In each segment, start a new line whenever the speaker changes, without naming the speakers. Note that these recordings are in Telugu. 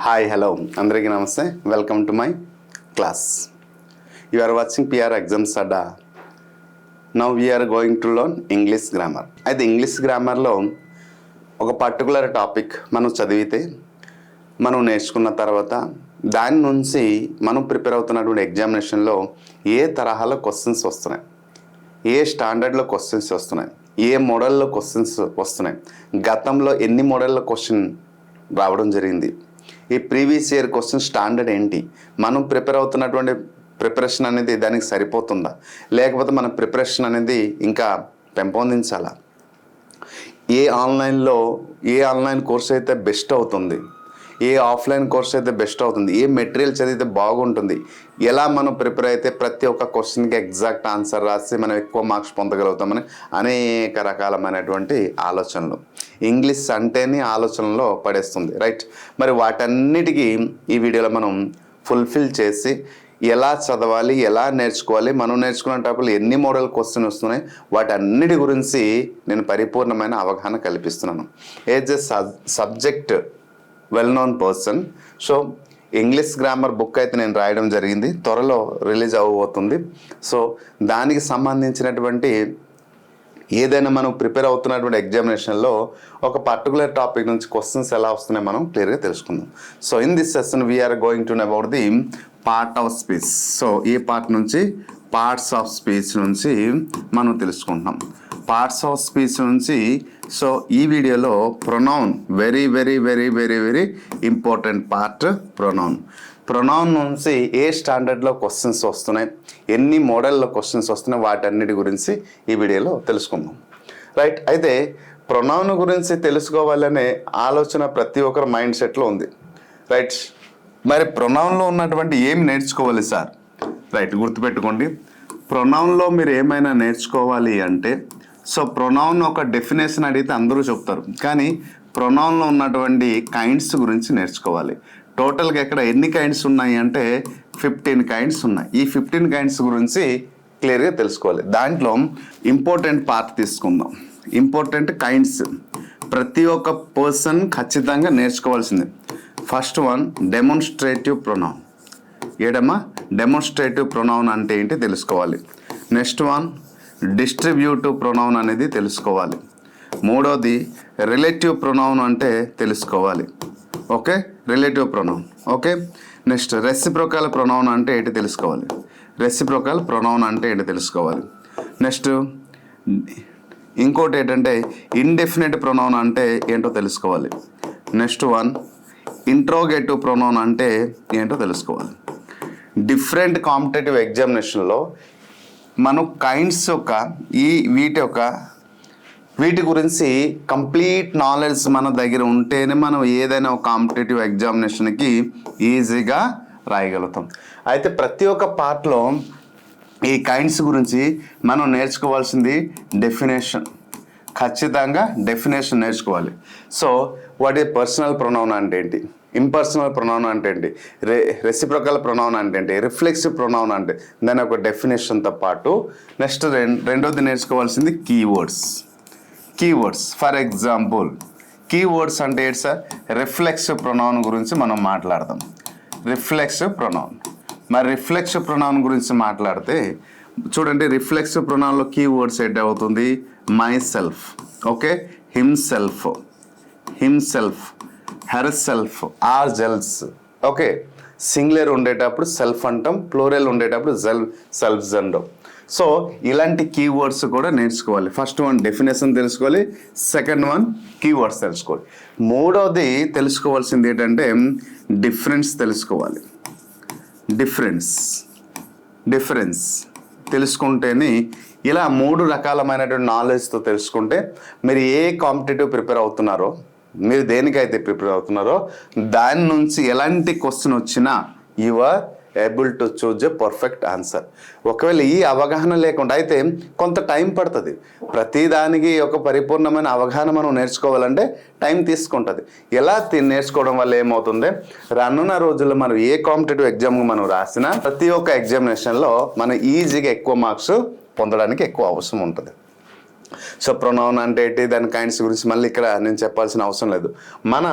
హాయ్ హలో అందరికీ నమస్తే. Welcome to my class. You are watching PR exams అడ్డా. Now we are going to learn English grammar. అయితే ఇంగ్లీష్ గ్రామర్లో ఒక పర్టికులర్ టాపిక్ మనం చదివితే మనం నేర్చుకున్న తర్వాత దాని నుంచి మనం ప్రిపేర్ అవుతున్నటువంటి ఎగ్జామినేషన్లో ఏ తరహాలో క్వశ్చన్స్ వస్తున్నాయి, ఏ స్టాండర్డ్లో క్వశ్చన్స్ వస్తున్నాయి, ఏ మోడల్లో క్వశ్చన్స్ వస్తున్నాయి, గతంలో ఎన్ని మోడల్లో క్వశ్చన్ రావడం జరిగింది, ఈ ప్రీవియస్ ఇయర్ క్వశ్చన్ స్టాండర్డ్ ఏంటి, మనం ప్రిపేర్ అవుతున్నటువంటి ప్రిపరేషన్ అనేది దానికి సరిపోతుందా, లేకపోతే మన ప్రిపరేషన్ అనేది ఇంకా పెంపొందించాలా, ఏ ఆన్లైన్ కోర్స్ అయితే బెస్ట్ అవుతుంది, ఏ ఆఫ్లైన్ కోర్స్ అయితే బెస్ట్ అవుతుంది, ఏ మెటీరియల్ చదివితే బాగుంటుంది, ఎలా మనం ప్రిపేర్ అయితే ప్రతి ఒక్క క్వశ్చన్కి ఎగ్జాక్ట్ ఆన్సర్ రాసి మనం ఎక్కువ మార్క్స్ పొందగలుగుతామని అనేక రకాలమైనటువంటి ఆలోచనలు. ఇంగ్లీష్ అంటేనే ఆలోచనలో పడేస్తుంది, రైట్? మరి వాటన్నిటికీ ఈ వీడియోలో మనం ఫుల్ఫిల్ చేసి ఎలా చదవాలి, ఎలా నేర్చుకోవాలి, మనం నేర్చుకున్న టాపిక్లు ఎన్ని మోడల్ క్వశ్చన్ వస్తున్నాయి, వాటన్నిటి గురించి నేను పరిపూర్ణమైన అవగాహన కల్పిస్తున్నాను. As a subject well known person. So English grammar book అయితే నేను రాయడం జరిగింది, త్వరలో రిలీజ్ అవ్వబోతుంది. సో దానికి సంబంధించినటువంటి ఏదైనా మనం ప్రిపేర్ అవుతున్నటువంటి ఎగ్జామినేషన్లో ఒక పర్టికులర్ టాపిక్ నుంచి క్వశ్చన్స్ ఎలా వస్తున్నాయి మనం క్లియర్గా తెలుసుకుందాం. So in this session we are going to know about the part of speech. So ఈ పార్ట్ నుంచి పార్ట్స్ ఆఫ్ స్పీచ్ నుంచి మనం తెలుసుకుంటాం. పార్ట్స్ ఆఫ్ స్పీచ్ నుంచి సో ఈ వీడియోలో pronoun very very very very very important part pronoun నుంచి ఏ స్టాండర్డ్లో క్వశ్చన్స్ వస్తున్నాయి, ఎన్ని మోడల్లో క్వశ్చన్స్ వస్తున్నాయి, వాటన్నిటి గురించి ఈ వీడియోలో తెలుసుకుందాం, రైట్? అయితే ప్రొనౌన్ గురించి తెలుసుకోవాలనే ఆలోచన ప్రతి ఒక్కరి మైండ్ సెట్లో ఉంది, రైట్? మరి ప్రొనౌన్లో ఉన్నటువంటి ఏమి నేర్చుకోవాలి సార్? రైట్, గుర్తుపెట్టుకోండి. ప్రొనౌన్లో మీరు ఏమైనా నేర్చుకోవాలి అంటే సో ప్రొనౌన్ ఒక డెఫినేషన్ అడిగితే అందరూ చెప్తారు, కానీ ప్రొనౌన్లో ఉన్నటువంటి కైండ్స్ గురించి నేర్చుకోవాలి. టోటల్గా ఎక్కడ ఎన్ని కైండ్స్ ఉన్నాయి అంటే 15 కైండ్స్ ఉన్నాయి. ఈ 15 కైండ్స్ గురించి క్లియర్గా తెలుసుకోవాలి. దాంట్లో ఇంపార్టెంట్ పార్ట్ తీసుకుందాం. ఇంపార్టెంట్ కైండ్స్ ప్రతి ఒక్క పర్సన్ ఖచ్చితంగా నేర్చుకోవాల్సిందే. First one demonstrative pronoun. ఏడమ్మా డెమోన్స్ట్రేటివ్ ప్రొనౌన్ అంటే ఏంటి తెలుసుకోవాలి. నెక్స్ట్ వన్ డిస్ట్రిబ్యూటివ్ ప్రొనౌన్ అనేది తెలుసుకోవాలి. మూడోది రిలేటివ్ ప్రొనౌన్ అంటే తెలుసుకోవాలి. Okay, relative pronoun. Okay, next reciprocal pronoun అంటే ఏంటి తెలుసుకోవాలి. రెసిప్రోకల్ ప్రొనౌన్ అంటే ఏంటి తెలుసుకోవాలి. నెక్స్ట్ ఇంకోటి ఏంటంటే ఇండెఫినిట్ ప్రొనౌన్ అంటే ఏంటో తెలుసుకోవాలి. నెక్స్ట్ వన్ ఇంట్రోగేటివ్ ప్రొనౌన్ అంటే ఏంటో తెలుసుకోవాలి. డిఫరెంట్ కాంపిటేటివ్ ఎగ్జామినేషన్లో మనం కైండ్స్ యొక్క వీటి గురించి కంప్లీట్ నాలెడ్జ్ మన దగ్గర ఉంటేనే మనం ఏదైనా ఒక కాంపిటేటివ్ ఎగ్జామినేషన్కి ఈజీగా రాయగలుగుతాం. అయితే ప్రతి ఒక్క పార్ట్లో ఈ కైండ్స్ గురించి మనం నేర్చుకోవాల్సింది డెఫినేషన్. ఖచ్చితంగా డెఫినేషన్ నేర్చుకోవాలి. So what is personal pronoun అంటే ఏంటి, ఇంపర్సనల్ ప్రొనౌన్ అంటే ఏంటి, రెసిప్రోకల్ ప్రొనౌన్ అంటే ఏంటి, రిఫ్లెక్సివ్ ప్రొనౌన్ అంటే దాని ఒక డెఫినేషన్తో పాటు నెక్స్ట్ రెండోది నేర్చుకోవాల్సింది కీవర్డ్స్. ఫర్ ఎగ్జాంపుల్ కీవర్డ్స్ అంటే ఏంటి సార్? రిఫ్లెక్సివ్ ప్రొనౌన్ గురించి మనం మాట్లాడదాం. Reflexive pronoun. మరి రిఫ్లెక్సివ్ ప్రొనౌన్ గురించి మాట్లాడితే చూడండి, రిఫ్లెక్సివ్ ప్రొనౌన్లో కీవర్డ్స్ ఏంటి అవుతుంది? Myself, okay, himself, herself, ourselves. Okay, singular ఉండేటప్పుడు సెల్ఫ్ అంటాం, ప్లూరల్ ఉండేటప్పుడు సెల్ఫ్స్ అంటాం. సో ఇలాంటి కీవర్డ్స్ కూడా నేర్చుకోవాలి. ఫస్ట్ వన్ డెఫినేషన్ తెలుసుకోవాలి, సెకండ్ వన్ కీవర్డ్స్ తెలుసుకోవాలి. మూడవది తెలుసుకోవాల్సింది ఏంటంటే డిఫరెన్స్ తెలుసుకోవాలి. డిఫరెన్స్ తెలుసుకుంటేనే ఇలా 3 రకాలమైనటువంటి నాలెడ్జ్తో తెలుసుకుంటే మీరు ఏ కాంపిటేటివ్ ప్రిపేర్ అవుతున్నారో, మీరు దేనికైతే ప్రిపేర్ అవుతున్నారో దాని నుంచి ఎలాంటి క్వశ్చన్ వచ్చినా you are able to choose a perfect answer. ఒకవేళ ఈ అవగాహన లేకుండా అయితే కొంత టైం పడుతుంది. ప్రతిదానికి ఒక పరిపూర్ణమైన అవగాహన మనం నేర్చుకోవాలంటే టైం తీసుకుంటుంది. ఎలా నేర్చుకోవడం వల్ల ఏమవుతుంది, రానున్న రోజుల్లో మనం ఏ కాంపిటేటివ్ ఎగ్జామ్ మనం రాసినా ప్రతి ఒక్క ఎగ్జామినేషన్లో మనం ఈజీగా ఎక్కువ మార్క్స్ పొందడానికి ఎక్కువ అవసరం ఉంటుంది. సో ప్రొనౌన్ అంటే ఏంటి, దాని కైండ్స్ గురించి మళ్ళీ ఇక్కడ నేను చెప్పాల్సిన అవసరం లేదు. మన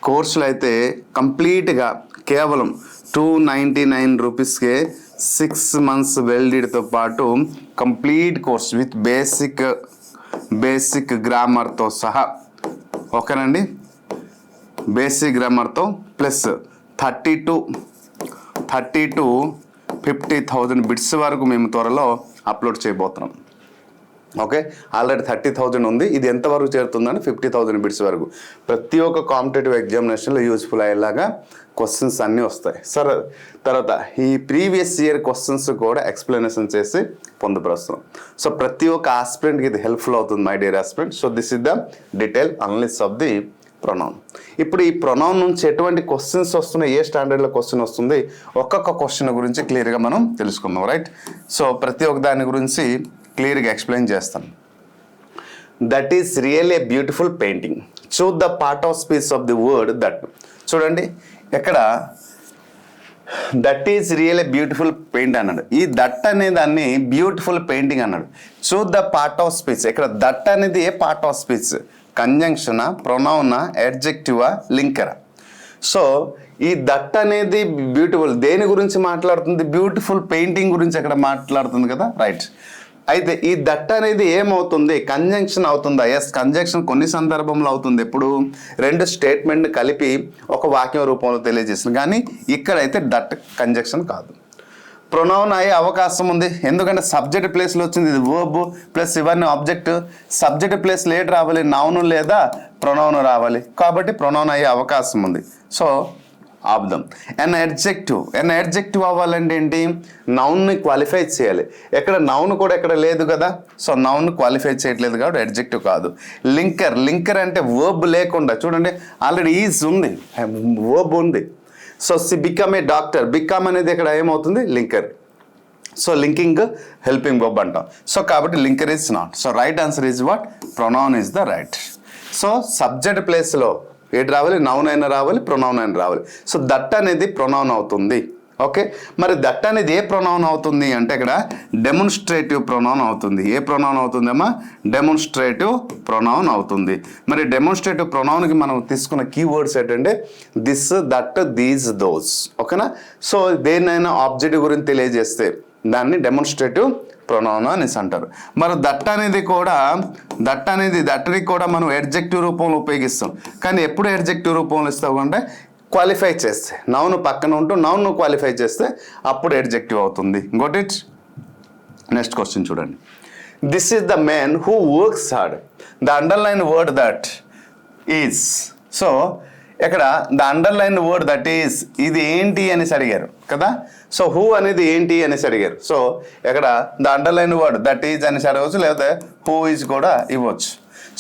కోర్సులు అయితే కంప్లీట్గా కేవలం 299 రూపీస్కే 6 months వెల్డీడ్తో పాటు కంప్లీట్ కోర్స్ విత్ బేసిక్ గ్రామర్తో సహా, ఓకేనండి. బేసిక్ గ్రామర్తో ప్లస్ 30 to 50,000 బిట్స్ వరకు మేము త్వరలో అప్లోడ్ చేయబోతున్నాం. ఓకే, ఆల్రెడీ 30,000 ఉంది. ఇది ఎంతవరకు చేరుతుందని 50,000 బిట్స్ వరకు ప్రతి ఒక్క కాంపిటేటివ్ ఎగ్జామినేషన్లో యూస్ఫుల్ అయ్యేలాగా క్వశ్చన్స్ అన్నీ వస్తాయి. సరే, తర్వాత ఈ ప్రీవియస్ ఇయర్ క్వశ్చన్స్ కూడా ఎక్స్ప్లెనేషన్ చేసి పొందుపరుస్తాం. సో ప్రతి ఒక్క ఆస్పిరెంట్కి ఇది హెల్ప్ఫుల్ అవుతుంది my dear aspirant. So this is the detail analysis of the pronoun. ఇప్పుడు ఈ ప్రొనౌన్ నుంచి ఎటువంటి క్వశ్చన్స్ వస్తున్నాయి, ఏ స్టాండర్డ్లో క్వశ్చన్ వస్తుంది, ఒక్కొక్క క్వశ్చన్ గురించి క్లియర్గా మనం తెలుసుకుందాం. రైట్, సో ప్రతి ఒక్క దాని గురించి క్లియర్గా ఎక్స్ప్లెయిన్ చేస్తాను. That is real a beautiful painting. Choose the part of speech of the word that. చూడండి, ఎక్కడ that is real a beautiful paint అన్నాడు. ఈ దట్ అనే దాన్ని బ్యూటిఫుల్ పెయింటింగ్ అన్నాడు. Choose the part of speech. ఇక్కడ దట్ అనేది ఏ పార్ట్ ఆఫ్ స్పీచ్? కంజంక్షనా, ప్రొనౌనా, అడ్జెక్టివా, లింకరా? సో ఈ దట్ అనేది బ్యూటిఫుల్ దేని గురించి మాట్లాడుతుంది? బ్యూటిఫుల్ పెయింటింగ్ గురించి అక్కడ మాట్లాడుతుంది కదా. రైట్, అయితే ఈ దట్ అనేది ఏమవుతుంది? కంజంక్షన్ అవుతుందా? ఎస్, కంజంక్షన్ కొన్ని సందర్భంలో అవుతుంది. ఎప్పుడు? రెండు స్టేట్మెంట్ కలిపి ఒక వాక్యం రూపంలో తెలియజేస్తుంది. కానీ ఇక్కడైతే దట్ కంజంక్షన్ కాదు. ప్రొనౌన్ అయ్యే అవకాశం ఉంది, ఎందుకంటే సబ్జెక్ట్ ప్లేస్లో వచ్చింది. ఇది వర్బ్ ప్లస్ ఇవన్నీ ఆబ్జెక్ట్. సబ్జెక్ట్ ప్లేస్లో ఏది రావాలి? నౌన్ లేదా ప్రొనౌన్ రావాలి. కాబట్టి ప్రొనౌన్ అయ్యే అవకాశం ఉంది. సో ఆపుదాం. ఎన్ అడ్జెక్టివ్ అవ్వాలంటే ఏంటి? నౌన్ని క్వాలిఫై చేయాలి. ఎక్కడ నౌన్ కూడా ఎక్కడ లేదు కదా. సో నౌన్ క్వాలిఫై చేయట్లేదు కాబట్టి అడ్జెక్టివ్ కాదు. లింకర్ అంటే వర్బ్ లేకుండా, చూడండి ఆల్రెడీ ఈజ్ ఉంది, వర్బ్ ఉంది. So become a doctor, become అనేది ఇక్కడ ఏమవుతుంది? Linker. So linking helping verb అంటాం. సో కాబట్టి linker is not. So right answer is what? Pronoun is the right. So subject ప్లేస్లో ఏది రావాలి? నౌన్ అయినా రావాలి, ప్రొనౌన్ అయినా రావాలి. సో దట్ అనేది ప్రొనౌన్ అవుతుంది. ఓకే, మరి దట్ అనేది ఏ ప్రొనౌన్ అవుతుంది అంటే ఇక్కడ డెమోన్స్ట్రేటివ్ ప్రొనౌన్ అవుతుంది. ఏ ప్రొనౌన్ అవుతుందమ్మా? డెమోన్స్ట్రేటివ్ ప్రొనౌన్ అవుతుంది. మరి డెమోన్స్ట్రేటివ్ ప్రొనౌన్కి మనం తీసుకున్న కీవర్డ్స్ ఏంటంటే దిస్, దట్, దీస్, దోస్. ఓకేనా? సో దేన్నైనా ఆబ్జెక్ట్ గురించి తెలియజేస్తే దాన్ని డెమోన్స్ట్రేటివ్ ప్రొనౌన్ అనేసి అంటారు. మరి దట్టని కూడా మనం అడ్జెక్టివ్ రూపంలో ఉపయోగిస్తాం. కానీ ఎప్పుడు అడ్జెక్టివ్ రూపంలో ఇస్తావు అంటే క్వాలిఫై చేస్తే, నౌన్ పక్కన ఉంటూ నౌన్ క్వాలిఫై చేస్తే అప్పుడు అడ్జెక్టివ్ అవుతుంది. Got it. నెక్స్ట్ క్వశ్చన్ చూడండి. This is the man who works hard. The underline word that is. So ఇక్కడ the underline word that is ఇది ఏంటి అనేసి అడిగారు కదా. సో హూ అనేది ఏంటి అనేసి అడిగారు. సో ఇక్కడ the underline word that is అనేసి అడగవచ్చు, లేకపోతే హూ ఈజ్ కూడా ఇవ్వచ్చు.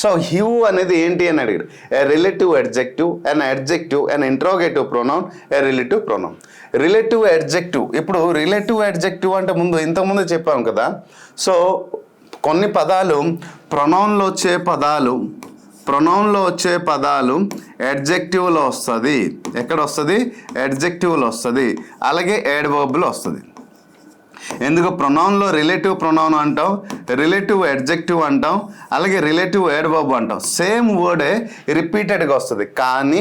సో హ్యూ అనేది ఏంటి అని అడిగారు. ఏ రిలేటివ్ అడ్జెక్టివ్, అన్ అడ్జెక్టివ్, అన్ ఇంట్రోగేటివ్ ప్రొనౌన్, ఏ రిలేటివ్ ప్రొనౌన్. Relative adjective. ఇప్పుడు రిలేటివ్ అడ్జెక్టివ్ అంటే ఇంతకుముందు చెప్పాము కదా. సో కొన్ని పదాలు ప్రొనౌన్లో వచ్చే పదాలు అడ్జెక్టివ్లో వస్తుంది. ఎక్కడ వస్తుంది? అడ్జెక్టివ్లో వస్తుంది. అలాగే యాడ్వర్బ్లో వస్తుంది. ఎందుకు? ప్రొనౌన్లో రిలేటివ్ ప్రొనౌన్ అంటాం, రిలేటివ్ అడ్జెక్టివ్ అంటాం, అలాగే రిలేటివ్ యాడ్వర్బ్ అంటాం. సేమ్ వర్డే రిపీటెడ్గా వస్తుంది, కానీ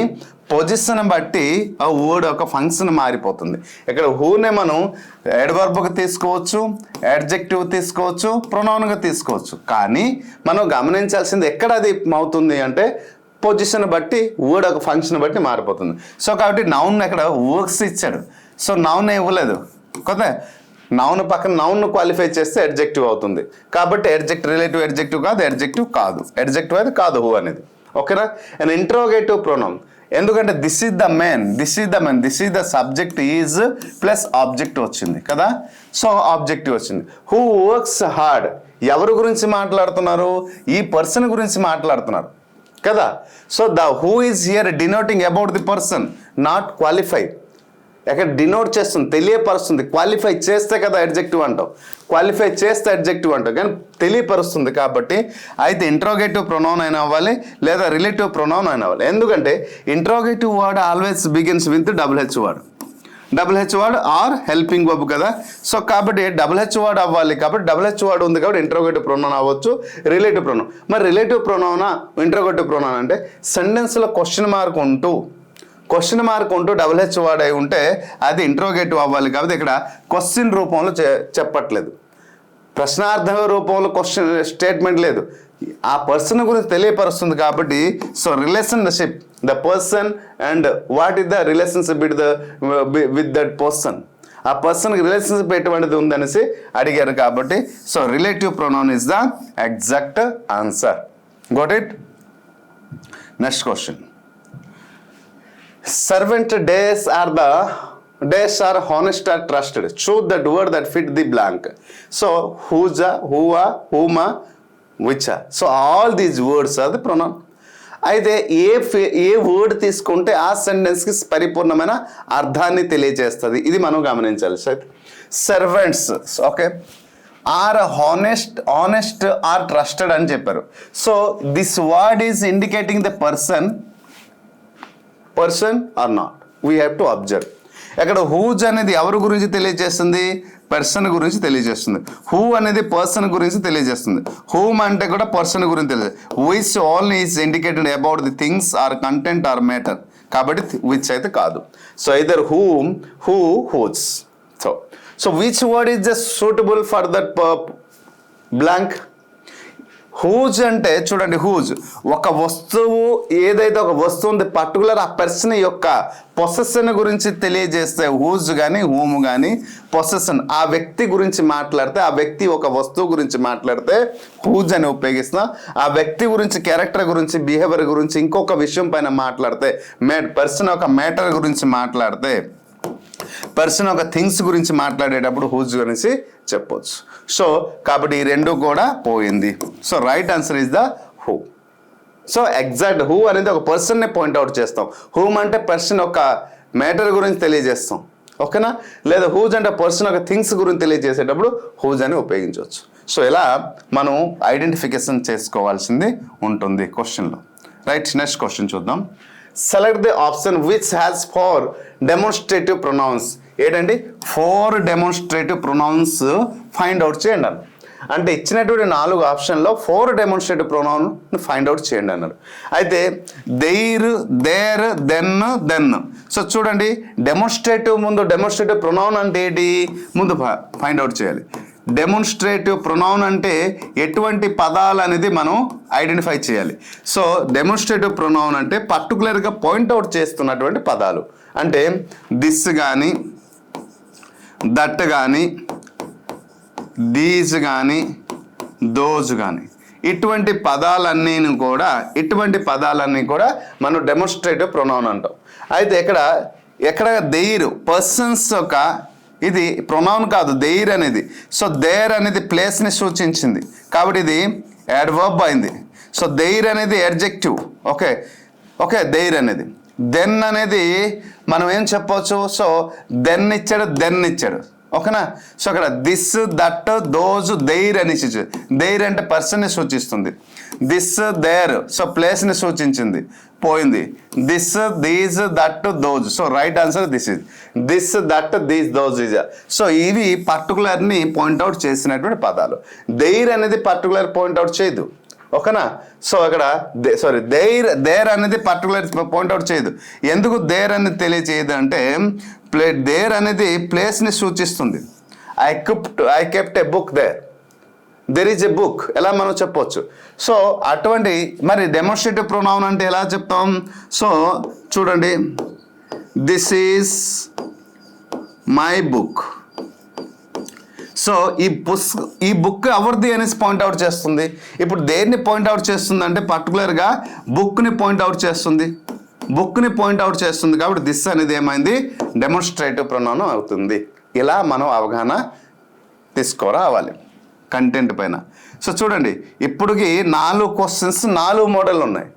పొజిషన్ బట్టి ఆ వర్డ్ ఒక ఫంక్షన్ మారిపోతుంది. ఇక్కడ హూనే మనం యాడ్వర్బ్గా తీసుకోవచ్చు, అడ్జెక్టివ్ తీసుకోవచ్చు, ప్రొనౌన్గా తీసుకోవచ్చు. కానీ మనం గమనించాల్సింది ఎక్కడ అది అవుతుంది అంటే పొజిషన్ బట్టి, వర్డ్ ఒక ఫంక్షన్ బట్టి మారిపోతుంది. సో కాబట్టి నౌన్ ఎక్కడ వర్క్స్ ఇచ్చాడు. సో నౌన్ ఇవ్వలేదు కదా. నౌన్ పక్కన నౌన్ క్వాలిఫై చేస్తే అడ్జెక్టివ్ అవుతుంది. కాబట్టి రిలేటివ్ అడ్జెక్టివ్ కాదు, అడ్జెక్టివ్ అయితే కాదు హూ అనేది. ఓకేనా? And interrogative pronoun. ఎందుకంటే this is the man, this is the subject is plus object వచ్చింది కదా. సో ఆబ్జెక్టివ్ వచ్చింది. హూ వర్క్స్ హార్డ్ ఎవరి గురించి మాట్లాడుతున్నారు? ఈ పర్సన్ గురించి మాట్లాడుతున్నారు కదా. So the who is here denoting about the person, not qualify. ఎక్కడ డినోట్ చేస్తుంది, తెలియపరుస్తుంది. క్వాలిఫై చేస్తే కదా అడ్జెక్టివ్ అంటాం, క్వాలిఫై చేస్తే అడ్జెక్టివ్ అంటాం, కానీ తెలియపరుస్తుంది. కాబట్టి అయితే ఇంట్రోగేటివ్ ప్రొనౌన్ అయినా అవ్వాలి, లేదా రిలేటివ్ ప్రొనౌన్ అయినా అవ్వాలి. ఎందుకంటే interrogative word always begins with double H word or helping verb కదా. సో కాబట్టి డబుల్ హెచ్ వర్డ్ అవ్వాలి. కాబట్టి డబుల్ హెచ్ వర్డ్ ఉంది కాబట్టి ఇంట్రోగేటివ్ ప్రొనౌన్ అవ్వచ్చు, రిలేటివ్ ప్రొనౌన్. మరి రిలేటివ్ ప్రొనౌనా ఇంట్రోగేటివ్ ప్రొనౌన్ అంటే సెంటెన్స్లో క్వశ్చన్ మార్క్ ఉంటూ క్వశ్చన్ మార్క్ ఉంటూ డబుల్ హెచ్ వర్డ్ అయి ఉంటే అది ఇంట్రోగేటివ్ అవ్వాలి. కాబట్టి ఇక్కడ క్వశ్చన్ రూపంలో చెప్పట్లేదు, ప్రశ్నార్థక రూపంలో క్వశ్చన్ స్టేట్మెంట్ లేదు, ఆ పర్సన్ గురించి తెలియపరుస్తుంది. కాబట్టి so relationship the person and what is the relationship with that person, ఆ పర్సన్కి రిలేషన్షిప్ ఎటువంటిది ఉందనేసి అడిగారు. కాబట్టి so relative pronoun is the exact answer. Got it. Next question. Servant days are honest or trusted. Choose that word that fit the blank. So who's, whoa, whoma, which. So all these words are the pronoun. అయితే ఏ వర్డ్ తీసుకుంటే ఆ సెంటెన్స్కి పరిపూర్ణమైన అర్థాన్ని తెలియజేస్తుంది, ఇది మనం గమనించాలి. Servants okay are honest or trusted అని చెప్పారు. So this word is indicating the person or not, we have to observe. ఇక్కడ హూజ్ అనేది ఎవరి గురించి తెలియజేస్తుంది, పర్సన్ గురించి తెలియజేస్తుంది. హూ అనేది పర్సన్ గురించి తెలియజేస్తుంది. హూమ్ అంటే కూడా పర్సన్ గురించి తెలియజేస్తుంది. Which only is indicated about the things or content or matter. కాబట్టి విచ్ అయితే కాదు. So either whom, whose. So which word is just suitable for that blank. Whose అంటే చూడండి, హూజ్ ఒక వస్తువు, ఏదైతే ఒక వస్తువు ఉంది పర్టికులర్ ఆ పర్సన్ యొక్క పొసెషన్ గురించి తెలియజేస్తే హూజ్ కానీ హూమ్ కానీ పొసెషన్, ఆ వ్యక్తి గురించి మాట్లాడితే, ఆ వ్యక్తి ఒక వస్తువు గురించి మాట్లాడితే హూజ్ అని ఉపయోగిస్తున్నాం. ఆ వ్యక్తి గురించి, క్యారెక్టర్ గురించి, బిహేవియర్ గురించి, ఇంకొక విషయం పైన మాట్లాడితే, పర్సన్ ఒక మ్యాటర్ గురించి మాట్లాడితే, పర్సన్ ఒక థింగ్స్ గురించి మాట్లాడేటప్పుడు హూజ్ గురించి చెప్పొచ్చు. సో కాబట్టి ఈ రెండు కూడా పోయింది. So right answer is the who. So exact who అనేది ఒక పర్సన్ని పాయింట్అవుట్ చేస్తాం. హూమ్ అంటే పర్సన్ ఒక మ్యాటర్ గురించి తెలియజేస్తాం, ఓకేనా. లేదా హూజ్ అంటే పర్సన్ ఒక థింగ్స్ గురించి తెలియజేసేటప్పుడు హూజ్ అని ఉపయోగించవచ్చు. సో ఇలా మనం ఐడెంటిఫికేషన్ చేసుకోవాల్సింది ఉంటుంది క్వశ్చన్లో. రైట్. నెక్స్ట్ క్వశ్చన్ చూద్దాం. Select the option which has 4 demonstrative pronouns. ఏంటండి 4 డెమోన్స్ట్రేటివ్ ప్రొనౌన్స్ ఫైండ్ అవుట్ చేయండి అన్నారు. అంటే ఇచ్చినటువంటి 4 ఆప్షన్లో 4 డెమోన్స్ట్రేటివ్ ప్రొనౌన్ ఫైండ్ అవుట్ చేయండి అన్నారు. అయితే దేర్, దేర్, దెన్. సో చూడండి, డెమోన్స్ట్రేటివ్ ముందు డెమోన్స్ట్రేటివ్ ప్రొనౌన్ అంటే ఏంటి ముందు ఫైండ్ అవుట్ చేయాలి. డెమోన్స్ట్రేటివ్ ప్రొనౌన్ అంటే ఎటువంటి పదాలు అనేది మనం ఐడెంటిఫై చేయాలి. సో డెమోన్స్ట్రేటివ్ ప్రొనౌన్ అంటే పర్టికులర్గా పాయింట్అవుట్ చేస్తున్నటువంటి పదాలు. అంటే దిస్ కానీ, దట్ కానీ, దీస్ కానీ, దోజ్ కానీ, ఇటువంటి పదాలన్నీ కూడా మనం డెమోన్స్ట్రేటివ్ ప్రొనౌన్ అంటాం. అయితే ఎక్కడ దెయిర్ పర్సన్స్ ఒక, ఇది ప్రొనౌన్ కాదు దెయిర్ అనేది. సో దేర్ అనేది ప్లేస్ని సూచించింది కాబట్టి ఇది యాడ్వర్బ్ అయింది. సో దెయిర్ అనేది అడ్జెక్టివ్. ఓకే దెయిర్ అనేది. దెన్ అనేది మనం ఏం చెప్పవచ్చు, సో దెన్ ఇచ్చాడు, ఓకేనా. సో అక్కడ దిస్, దట్, దోజ్, దెయిర్ అని ఇచ్చి, దెయిర్ అంటే పర్సన్ని సూచిస్తుంది. దిస్, దేర్, సో ప్లేస్ని సూచించింది, పోయింది. This, these, that, those. So right answer this, that, these, those is. So ఇవి పర్టికులర్ని పాయింట్అవుట్ చేసినటువంటి పదాలు. దెయిర్ అనేది పర్టికులర్ పాయింట్అవుట్ చేయదు, ఓకేనా. సో అక్కడ దేర్ అనేది పర్టికులర్ పాయింట్అవుట్ చేయదు. ఎందుకు దేర్ అనేది తెలియచేయదు అంటే దేర్ అనేది ప్లేస్ని సూచిస్తుంది. I kept a book there is a book ఎలా మనం చెప్పొచ్చు. సో అటువంటి మరి డెమోన్స్ట్రేటివ్ ప్రొనౌన్ అంటే ఎలా చెప్తాం. సో చూడండి, this is my book. So ఈ బుక్ ఎవరిది అనేసి పాయింట్అవుట్ చేస్తుంది. ఇప్పుడు దేన్ని పాయింట్అవుట్ చేస్తుంది అంటే పర్టికులర్గా బుక్ని పాయింట్అవుట్ చేస్తుంది కాబట్టి దిస్ అనేది ఏమైంది డెమోన్స్ట్రేటివ్ ప్రొనౌన్ అవుతుంది. ఇలా మనం అవగాహన తీసుకురావాలి కంటెంట్ పైన. సో చూడండి, ఇప్పటికి 4 క్వశ్చన్స్ 4 మోడల్ ఉన్నాయి.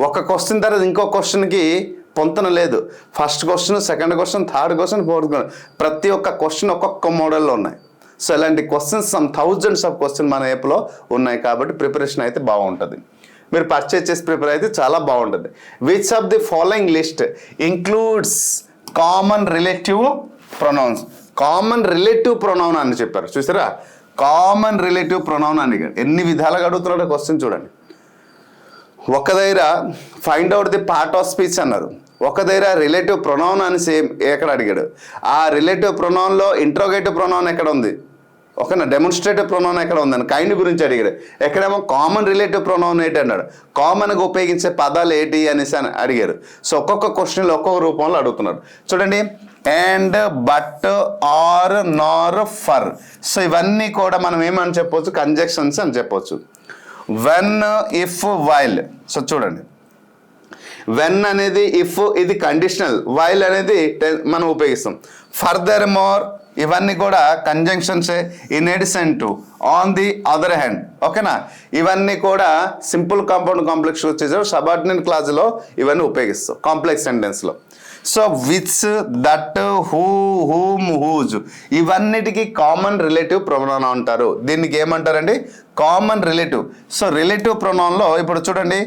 ఒక క్వశ్చన్ తర్వాత ఇంకో క్వశ్చన్కి పొంతన లేదు. First question, second question, third question, fourth question, ప్రతి ఒక్క క్వశ్చన్ ఒక్కొక్క మోడల్లో ఉన్నాయి. సో ఇలాంటి క్వశ్చన్స్ thousands ఆఫ్ క్వశ్చన్ మన యాప్లో ఉన్నాయి కాబట్టి ప్రిపరేషన్ అయితే బాగుంటుంది. మీరు పర్చేజ్ చేసి ప్రిపేర్ అయితే చాలా బాగుంటుంది. Which of the following list includes common relative pronounce. Common relative pronoun అని చెప్పారు, చూసారా. కామన్ రిలేటివ్ ప్రొనౌన్ అని ఎన్ని విధాలుగా అడుగుతున్నాడో క్వశ్చన్ చూడండి. ఒక దగ్గర find out the part of speech అన్నారు. ఒక దగ్గర రిలేటివ్ ప్రొనౌన్ అని సేమ్ ఎక్కడ అడిగాడు, ఆ రిలేటివ్ ప్రొనౌన్లో ఇంట్రోగేటివ్ ప్రొనౌన్ ఎక్కడ ఉంది, ఓకేనా, డెమోన్స్ట్రేటివ్ ప్రొనౌన్ ఎక్కడ ఉందని కైండ్ గురించి అడిగాడు. ఎక్కడేమో కామన్ రిలేటివ్ ప్రొనౌన్ ఏంటి అన్నాడు, కామన్గా ఉపయోగించే పదాలు ఏంటి అనేసి అని అడిగారు. సో ఒక్కొక్క క్వశ్చన్లో ఒక్కొక్క రూపంలో అడుగుతున్నారు. చూడండి, and, but, or, nor, for. So ఇవన్నీ కూడా మనం ఏమని చెప్పవచ్చు, కంజక్షన్స్ అని చెప్పవచ్చు. When, if, while. సో చూడండి, వెన్ అనేది ఇఫ్, ఇది కండిషనల్, వైల్ అనేది మనం ఉపయోగిస్తాం. ఫర్దర్ మోర్, ఇవన్నీ కూడా కంజంక్షన్సే. In edition to, on the other hand, ఓకేనా. ఇవన్నీ కూడా సింపుల్ కాంపౌండ్ కాంప్లెక్స్ వచ్చేసారు సబార్డినేట్ క్లాజ్లో ఇవన్నీ ఉపయోగిస్తాం కాంప్లెక్స్ సెంటెన్స్లో. So which, that, who, whom, whose, ఇవన్నిటికీ కామన్ రిలేటివ్ ప్రొనౌన్ అంటారు. దీనికి ఏమంటారండి, కామన్ రిలేటివ్. సో రిలేటివ్ ప్రొనౌన్లో ఇప్పుడు చూడండి,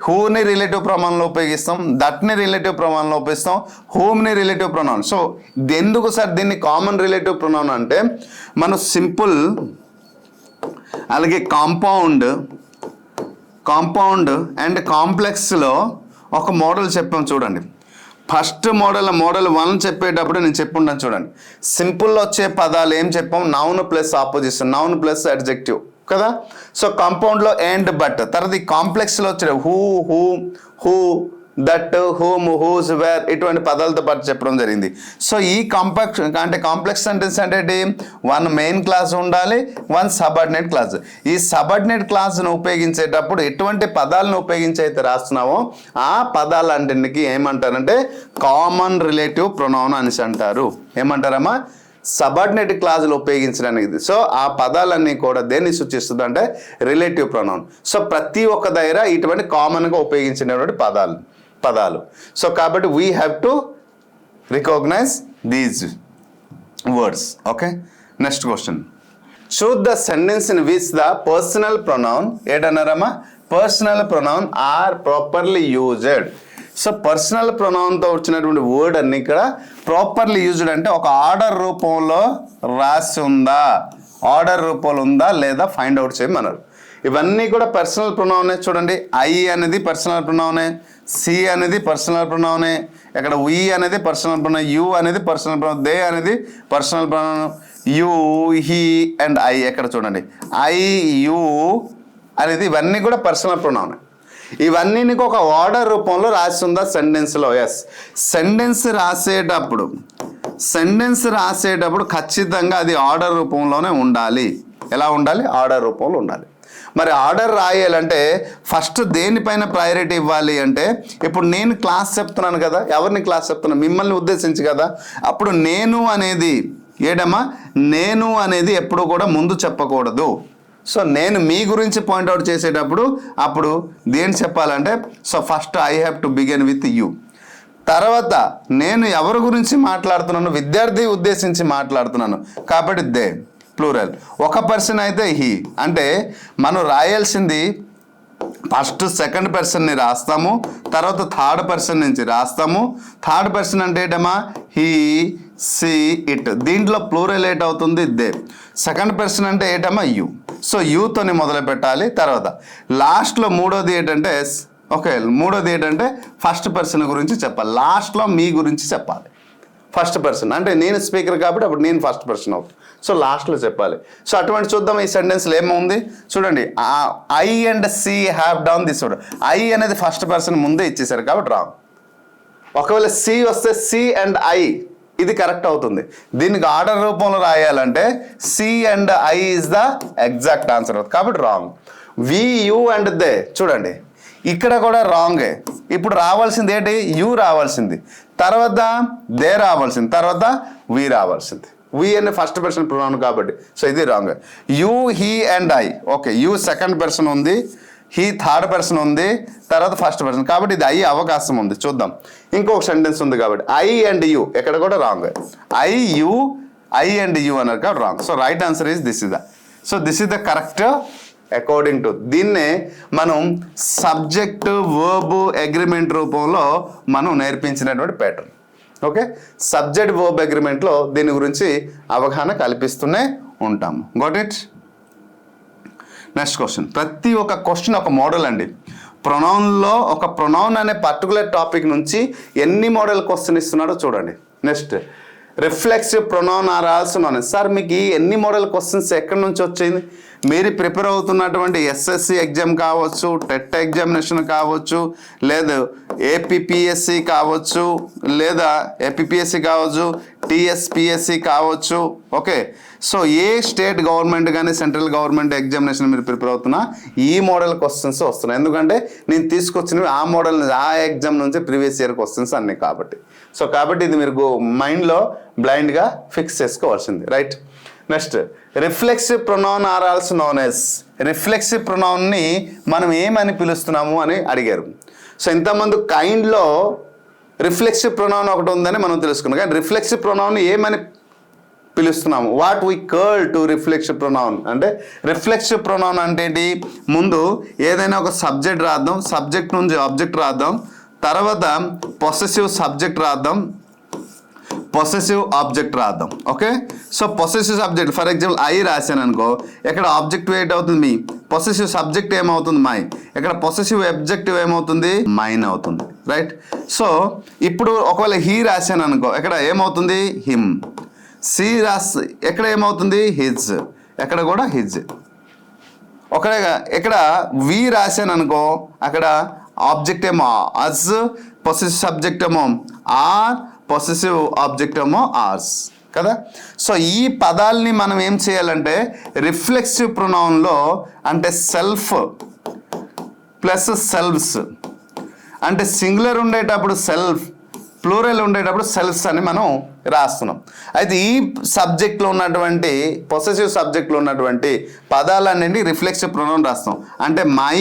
హూని రిలేటివ్ ప్రొనౌన్లో ఉపయోగిస్తాం, దట్ని రిలేటివ్ ప్రొనౌన్లో ఉపయోగిస్తాం, హూమ్ని రిలేటివ్ ప్రొనౌన్. సో ఎందుకు సార్ దీన్ని కామన్ రిలేటివ్ ప్రొనౌన్ అంటే, మనం సింపుల్ అలాగే కాంపౌండ్ అండ్ కాంప్లెక్స్లో ఒక మోడల్ చెప్పాం చూడండి. ఫస్ట్ మోడల్ 1 చెప్పేటప్పుడు నేను చెప్పుంటాను చూడండి. సింపుల్లో వచ్చే పదాలు ఏం చెప్పాం, noun plus apposition, noun plus adjective కదా. సో కాంపౌండ్లో అండ్, బట్. తర్వాత ఈ కాంప్లెక్స్లో వచ్చే who, that, whom, whose, where, ఇటువంటి పదాలతో పాటు చెప్పడం జరిగింది. సో ఈ కాంప్లెక్స్ సెంటెన్స్ అంటే 1 మెయిన్ క్లాస్ ఉండాలి, 1 సబార్డినేట్ క్లాస్. ఈ సబార్డినేట్ క్లాస్ను ఉపయోగించేటప్పుడు ఎటువంటి పదాలను ఉపయోగించి అయితే రాస్తున్నామో ఆ పదాలన్నింటికి ఏమంటారంటే కామన్ రిలేటివ్ ప్రొనౌన్ అనేసి అంటారు. ఏమంటారమ్మా, సబార్డినేట్ క్లాజులు ఉపయోగించడానికి. సో ఆ పదాలన్నీ కూడా దేన్ని సూచిస్తుంది అంటే రిలేటివ్ ప్రొనౌన్. సో ప్రతి ఒక్క దగ్గర ఇటువంటి కామన్గా ఉపయోగించినటువంటి పదాలు. సో కాబట్టి we have to recognise these words. Okay, next question. Choose the sentence in which the personal pronoun, ఏంటన్నారమ్మా, personal pronoun are properly used. So personal ప్రొనౌన్తో వచ్చినటువంటి వర్డ్ అన్ని ఇక్కడ ప్రాపర్లీ యూజ్డ్ అంటే ఒక ఆర్డర్ రూపంలో రాసి ఉందా, ఆర్డర్ రూపంలో ఉందా లేదా ఫైండ్ అవుట్ చేయమన్నారు. ఇవన్నీ కూడా పర్సనల్ ప్రొనౌనే. చూడండి, ఐ అనేది పర్సనల్ ప్రొనౌనే, సి అనేది పర్సనల్ ప్రొనౌనే, ఇక్కడ వి అనేది పర్సనల్ ప్రొనౌన్, యు అనేది పర్సనల్ ప్రొనౌన్, దే అనేది personal pronoun, you, he and I. ఎక్కడ చూడండి, ఐ, యు అనేది ఇవన్నీ కూడా పర్సనల్ ప్రొనౌనే. ఇవన్నీ నీకు ఒక ఆర్డర్ రూపంలో రాసి ఉందా సెంటెన్స్లో. ఎస్, సెంటెన్స్ రాసేటప్పుడు ఖచ్చితంగా అది ఆర్డర్ రూపంలోనే ఉండాలి. ఎలా ఉండాలి, ఆర్డర్ రూపంలో ఉండాలి. మరి ఆర్డర్ రాయాలంటే ఫస్ట్ దేనిపైన ప్రయారిటీ ఇవ్వాలి అంటే, ఇప్పుడు నేను క్లాస్ చెప్తున్నాను కదా, ఎవరిని క్లాస్ చెప్తున్నాను, మిమ్మల్ని ఉద్దేశించి కదా. అప్పుడు నేను అనేది ఎప్పుడు కూడా ముందు చెప్పకూడదు. సో నేను మీ గురించి పాయింట్అవుట్ చేసేటప్పుడు అప్పుడు దేని చెప్పాలంటే, so first I have to begin with you. తర్వాత నేను ఎవరి గురించి మాట్లాడుతున్నాను, విద్యార్థి ఉద్దేశించి మాట్లాడుతున్నాను కాబట్టి దే, ప్లూరల్. ఒక పర్సన్ అయితే హీ. అంటే మనం రాయాల్సింది ఫస్ట్ సెకండ్ పర్సన్ని రాస్తాము, తర్వాత థర్డ్ పర్సన్ నుంచి రాస్తాము. థర్డ్ పర్సన్ అంటే ఏంటమ్మా, హీ, సి, ఇట్. దీంట్లో ప్లూరల్ ఏట్ అవుతుంది దే. సెకండ్ పర్సన్ అంటే ఏంటమ్మా, యూ. సో యూతోని మొదలు పెట్టాలి. తర్వాత లాస్ట్లో మూడోది ఏంటంటే ఫస్ట్ పర్సన్ గురించి చెప్పాలి. లాస్ట్లో మీ గురించి చెప్పాలి. ఫస్ట్ పర్సన్ అంటే నేను స్పీకర్ కాబట్టి అప్పుడు నేను ఫస్ట్ పర్సన్ అవుతాను. సో లాస్ట్లో చెప్పాలి. సో అటువంటి చూద్దాం ఈ సెంటెన్స్లో ఏముంది చూడండి. I and she have done this. I అనేది ఫస్ట్ పర్సన్ ముందే ఇచ్చేసారు కాబట్టి రాంగ్. ఒకవేళ సి వస్తే సి అండ్ ఐ, ఇది కరెక్ట్ అవుతుంది. దీనికి ఆర్డర్ రూపంలో రాయాలంటే she and I is the exact answer అవుతుంది కాబట్టి wrong. We, you and they. చూడండి ఇక్కడ కూడా రాంగే. ఇప్పుడు రావాల్సింది ఏంటి, యూ రావాల్సింది, తర్వాత దే రావాల్సింది, తర్వాత వి రావాల్సింది. వి అనే ఫస్ట్ పర్సన్ ప్రొనౌన్ కాబట్టి సో ఇది wrong. You, he and I. Okay, you second person ఉంది, హీ థర్డ్ పర్సన్ ఉంది, తర్వాత ఫస్ట్ పర్సన్ కాబట్టి ఇది అయ్యే అవకాశం ఉంది. చూద్దాం, ఇంకొక సెంటెన్స్ ఉంది కాబట్టి ఐ అండ్ యూ, ఎక్కడ కూడా రాంగ్. ఐ అండ్ యూ అన్నారు కాబట్టి wrong. So right answer is this is the correct according to. దీన్నే మనం సబ్జెక్ట్ వర్బ్ అగ్రిమెంట్ రూపంలో మనం నేర్పించినటువంటి ప్యాటర్న్. ఓకే, సబ్జెక్ట్ వర్బ్ అగ్రిమెంట్లో దీని గురించి అవగాహన కల్పిస్తూనే ఉంటాము. Got it. Next question. ప్రతి ఒక్క క్వశ్చన్ ఒక మోడల్ అండి. ప్రొనౌన్లో ఒక ప్రొనౌన్ అనే పర్టికులర్ టాపిక్ నుంచి ఎన్ని మోడల్ క్వశ్చన్ ఇస్తున్నాడో చూడండి. Next reflexive pronoun are also known. Sir మీకు ఈ ఎన్ని మోడల్ క్వశ్చన్స్ ఎక్కడి నుంచి వచ్చింది? మీరు ప్రిపేర్ అవుతున్నటువంటి ఎస్ఎస్సి ఎగ్జామ్ కావచ్చు, టెట్ ఎగ్జామినేషన్ కావచ్చు, లేదా ఏపీపీఎస్సి కావచ్చు, లేదా ఏపీపీఎస్సి కావచ్చు, టీఎస్పిఎస్సి కావచ్చు. ఓకే, సో ఏ స్టేట్ గవర్నమెంట్ కానీ సెంట్రల్ గవర్నమెంట్ ఎగ్జామినేషన్ మీరు ప్రిపేర్ అవుతున్నా ఈ మోడల్ క్వశ్చన్స్ వస్తున్నాయి. ఎందుకంటే నేను తీసుకొచ్చినవి ఆ మోడల్ ఆ ఎగ్జామ్ నుంచి ప్రీవియస్ ఇయర్ క్వశ్చన్స్ అన్నీ కాబట్టి. సో కాబట్టి ఇది మీరు మైండ్లో బ్లైండ్గా ఫిక్స్ చేసుకోవాల్సింది. Right. Next reflexive pronoun are also known as. Reflexive ప్రొనౌన్ని మనం ఏమని పిలుస్తున్నాము అని అడిగారు. సో ఇంతమంది కైండ్లో రిఫ్లెక్సివ్ ప్రొనౌన్ ఒకటి ఉందని మనం తెలుసుకున్నాం. కానీ రిఫ్లెక్సివ్ ప్రొనౌన్ ఏమని పిలుస్తున్నాము? What we curl to reflexive pronoun అంటే, రిఫ్లెక్సివ్ ప్రొనౌన్ అంటే ఏంటి? ముందు ఏదైనా ఒక సబ్జెక్ట్ రాద్దాం, సబ్జెక్ట్ నుంచి ఆబ్జెక్ట్ రాద్దాం, తర్వాత పొసెసివ్ సబ్జెక్ట్ రాద్దాం, పొసెసివ్ ఆబ్జెక్ట్ రాద్దాం. Okay, so possessive subject for example I రాశాను అనుకో, ఇక్కడ ఆబ్జెక్టివ్ ఏంటి అవుతుంది? మీ. పొసెసివ్ సబ్జెక్ట్ ఏమవుతుంది? మై. ఇక్కడ పొసెసివ్ ఆబ్జెక్టివ్ ఏమవుతుంది? మైన్ అవుతుంది. రైట్. సో ఇప్పుడు ఒకవేళ హీ రాశాను అనుకో, ఇక్కడ ఏమవుతుంది? హిమ్. సి రాసి ఎక్కడ ఏమవుతుంది? హిజ్. ఎక్కడ కూడా హిజ్. ఒకవేళ ఇక్కడ వి రాశాను అనుకో, అక్కడ ఆబ్జెక్ట్ ఏమో అజ్, పొసెసివ్ సబ్జెక్ట్ ఏమో ఆర్, పొసెసివ్ ఆబ్జెక్ట్ ఏమో ఆర్స్ కదా. సో ఈ పదాలని మనం ఏం చేయాలంటే రిఫ్లెక్సివ్ ప్రొనౌన్లో అంటే సెల్ఫ్ ప్లస్ సెల్ఫ్స్ అంటే సింగులర్ ఉండేటప్పుడు సెల్ఫ్, ప్లూరల్ ఉండేటప్పుడు సెల్ఫ్స్ అని మనం రాస్తున్నాం. అయితే ఈ సబ్జెక్ట్లో ఉన్నటువంటి పొసెసివ్ సబ్జెక్ట్లో ఉన్నటువంటి పదాలన్నీ రిఫ్లెక్సివ్ ప్రొనౌన్ రాస్తాం. అంటే మై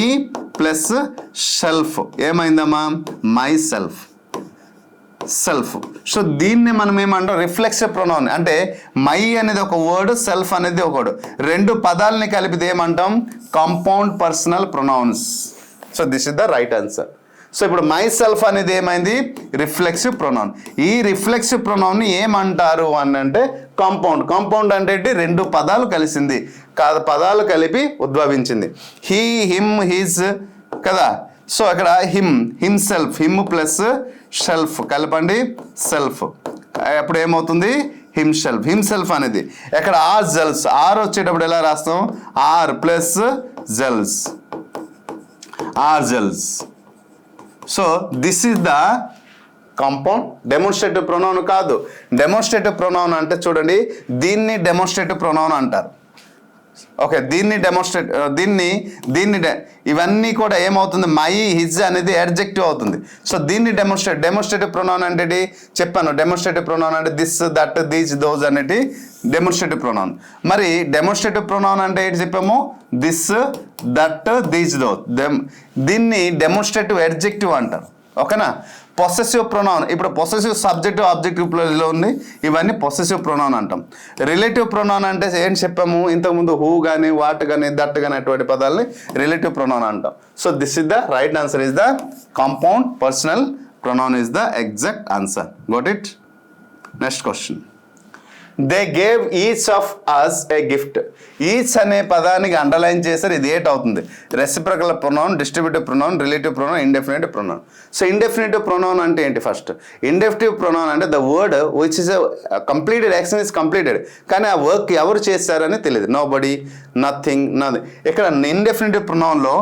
ప్లస్ సెల్ఫ్ ఏమైందమ్మా? My self, self. సో దీన్ని మనం ఏమంటాం? Reflexive pronoun. అంటే మై అనేది ఒక వర్డ్, సెల్ఫ్ అనేది ఒక వర్డ్, రెండు పదాలని కలిపితే ఏమంటాం? Compound personal pronouns. So this is the right answer. So ఇప్పుడు మై సెల్ఫ్ అనేది ఏమైంది? Reflexive pronoun. ఈ రిఫ్లెక్సివ్ ప్రొనౌన్ని ఏమంటారు అని అంటే కాంపౌండ్. కాంపౌండ్ అంటే రెండు పదాలు కలిసింది కాదు, పదాలు కలిపి ఉద్భవించింది. హీ, హిమ్, హిజ్ కదా. సో అక్కడ him, himself, him plus shelf కలపండి సెల్ఫ్, అప్పుడు ఏమవుతుంది? హిమ్సెల్ఫ్. హిమ్సెల్ఫ్ అనేది ఎక్కడ ఆర్ జెల్స్, ఆర్ వచ్చేటప్పుడు ఎలా రాస్తాం? Our plus selves, our selves. So this is the compound. Demonstrative pronoun కాదు. డెమోన్స్ట్రేటివ్ ప్రొనౌన్ అంటే చూడండి, దీన్ని డెమోన్స్ట్రేటివ్ ప్రొనౌన్ అంటారు. ఓకే, దీన్ని ఇవన్నీ కూడా ఏమవుతుంది? మై, హిజ్ అనేది అడ్జెక్టివ్ అవుతుంది. సో దీన్ని డెమోన్స్ట్రేటివ్ ప్రొనౌన్ అంటే చెప్పాను. డెమోన్స్ట్రేటివ్ ప్రొనౌన్ అంటే దిస్, దట్, దీస్, దోస్ అనేది డెమోన్స్ట్రేటివ్ ప్రొనౌన్. మరి డెమోన్స్ట్రేటివ్ ప్రొనౌన్ అంటే ఏంటి చెప్పాము? This, that, these, those. దీన్ని డెమోన్స్ట్రేటివ్ అడ్జెక్టివ్ అంటారు. ఓకేనా. పొసెసివ్ ప్రొనౌన్, ఇప్పుడు పొసెసివ్ సబ్జెక్టివ్ ఆబ్జెక్టివ్ ప్లస్లో ఉంది, ఇవన్నీ పొసెసివ్ ప్రొనౌన్ అంటాం. రిలేటివ్ ప్రొనౌన్ అంటే ఏం చెప్పాము ఇంతకుముందు? హూ కానీ, వాట్ కానీ, దట్ కానీ అటువంటి పదాలని రిలేటివ్ ప్రొనౌన్ అంటాం. So this is the right answer. Is the compound personal pronoun is the exact answer. Got it. Next question. They gave each of us a gift. Each అనే పదానికి అండర్లైన్ చేశారు. ఇది ఏట్ అవుతుంది? Reciprocal pronoun, distributive pronoun, relative pronoun, indefinitive pronoun. So indefinitive pronoun అంటే ఏంటి? ఫస్ట్ ఇండెఫినిటివ్ ప్రొనౌన్ అంటే the word which is completed, action is completed, కానీ ఆ వర్క్ ఎవరు చేశారని తెలియదు. Nobody, nothing, nothing. ఇక్కడ ఇండెఫినిటివ్ ప్రొనౌన్లో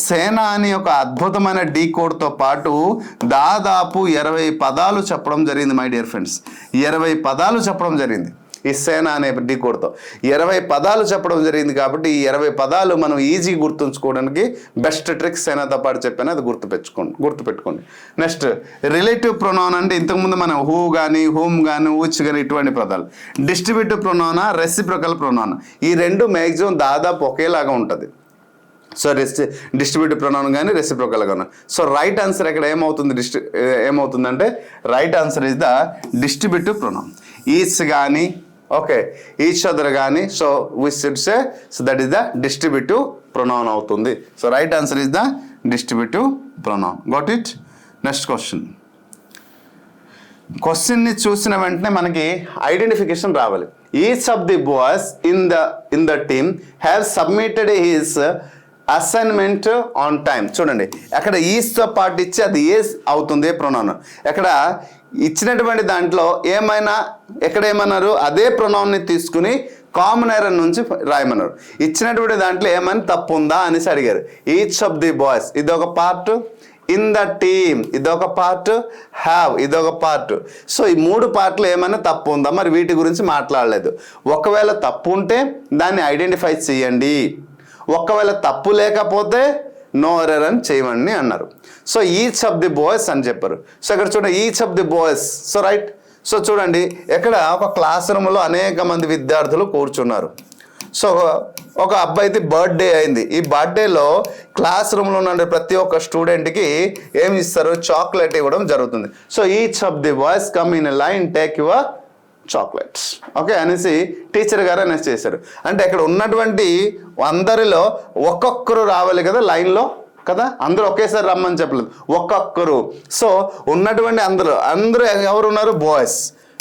సేన అని ఒక అద్భుతమైన డీ కోడ్తో పాటు దాదాపు 20 పదాలు చెప్పడం జరిగింది. మై డియర్ ఫ్రెండ్స్, 20 పదాలు చెప్పడం జరిగింది. ఈ సేన అనే డీ కోడ్తో 20 పదాలు చెప్పడం జరిగింది. కాబట్టి ఈ 20 పదాలు మనం ఈజీగా గుర్తుంచుకోవడానికి బెస్ట్ ట్రిక్ సేనతో పాటు చెప్పాను, అది గుర్తుపెట్టుకోండి. నెక్స్ట్ రిలేటివ్ ప్రొనౌన్ అంటే ఇంతకుముందు మనం హూ కానీ, హూమ్ కానీ, ఊచ్ కానీ ఇటువంటి పదాలు. డిస్ట్రిబ్యూటివ్ ప్రొనౌనా, రెసిప్రకల్ ప్రొనౌనా, ఈ రెండు మ్యాక్సిమం దాదాపు ఒకేలాగా ఉంటుంది. సో డిస్ట్రిబ్యూటివ్ ప్రొనౌన్ కానీ, రెసిప్రకల్ కానీ. సో రైట్ ఆన్సర్ ఇక్కడ ఏమవుతుందంటే right answer is the distributive pronoun. Each కానీ, ఓకే, ఈచ్ అదర్ కానీ, so we should say so that is the distributive pronoun అవుతుంది. So right answer is the distributive pronoun. Got it. Next question. క్వశ్చన్ని చూసిన వెంటనే మనకి ఐడెంటిఫికేషన్ రావాలి. Each of the boys in the team have submitted his assignment on time. చూడండి అక్కడ ఈస్తో పాటు ఇచ్చి అది ఏ అవుతుంది ప్రొనౌన్. ఎక్కడ ఇచ్చినటువంటి దాంట్లో ఏమైనా ఎక్కడ ఏమన్నారు అదే ప్రొనౌన్ని తీసుకుని కామన్ ఎర్రర్ నుంచి రాయమన్నారు. ఇచ్చినటువంటి దాంట్లో ఏమైనా తప్పు ఉందా అనేసి అడిగారు. ఈచ్ ఆఫ్ ది బాయ్స్ ఇదొక పార్ట్, ఇన్ ద టీమ్ ఇదొక పార్ట్, హ్యావ్ ఇదొక పార్ట్. సో ఈ 3 పార్ట్లు ఏమైనా తప్పు ఉందా, మరి వీటి గురించి మాట్లాడలేదు. ఒకవేళ తప్పు ఉంటే దాన్ని ఐడెంటిఫై చేయండి, ఒకవేళ తప్పు లేకపోతే నో ఎర్రర్ అని చేయమని అన్నారు. So each of the boys అని చెప్పారు. సో ఇక్కడ చూడండి each of the boys. So right. So చూడండి ఇక్కడ ఒక క్లాస్ రూమ్లో అనేక మంది విద్యార్థులు కూర్చున్నారు. సో ఒక అబ్బాయిది బర్త్డే అయింది. ఈ బర్త్డేలో క్లాస్ రూమ్లో ఉన్న ప్రతి ఒక్క స్టూడెంట్కి ఏమి ఇస్తారు, చాక్లెట్ ఇవ్వడం జరుగుతుంది. So each of the boys come in a line take your chocolates okay అనేసి టీచర్ గారు అనేసి చేశారు. అంటే ఇక్కడ ఉన్నటువంటి అందరిలో ఒక్కొక్కరు రావాలి కదా లైన్లో కదా, అందరూ ఒకేసారి రమ్మని చెప్పలేదు, ఒక్కొక్కరు. సో ఉన్నటువంటి అందరూ ఎవరు ఉన్నారు, బాయ్స్.